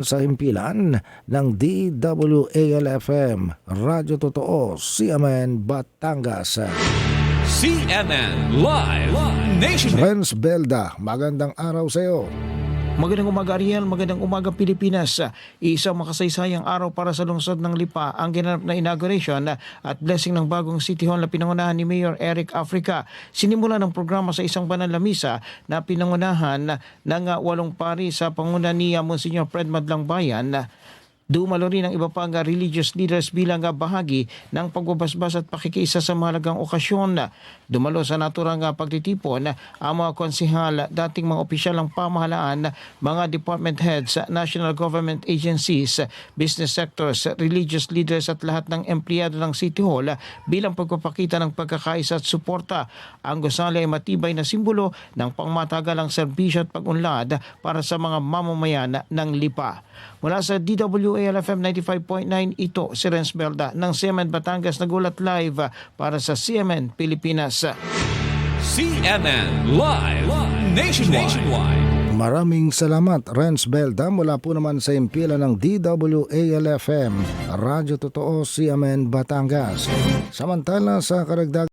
sa himpilan ng DWAL-FM, Radyo Totoo, CMN Batangas. CNN Live Nation. Renz Belda, magandang araw sa iyo. Magandang umaga Ariel, magandang umaga Pilipinas. Isang makasaysayang araw para sa lungsod ng Lipa ang ginanap na inauguration at blessing ng bagong City Hall na pinangunahan ni Mayor Eric Africa. Sinimula ng programa sa isang banal na misa na pinangunahan ng 8 pari sa panguna ni Monsignor Fred Madlang Bayan. Dumalo rin ang iba pang religious leaders bilang bahagi ng pagbabasbas at pakikiisa sa mahalagang okasyon. Dumalo sa naturang pagtitipon ang mga konsehal, dating mga opisyal ng pamahalaan, mga department heads, national government agencies, business sectors, religious leaders at lahat ng empleyado ng City Hall bilang pagpapakita ng pagkakaisa at suporta. Ang gusali ay matibay na simbolo ng pangmatagalang serbisyo at pag-unlad para sa mga mamamayan ng Lipa. Mula sa DWAL-FM 95.9, ito si Renz Belda ng CMN Batangas, nagulat live para sa CMN Pilipinas. CNN Live Nationwide. Maraming salamat, Renz Belda, mula po naman sa himpilan ng DWAL-FM, Radyo Totoo, CMN Batangas. Samantala sa karagdag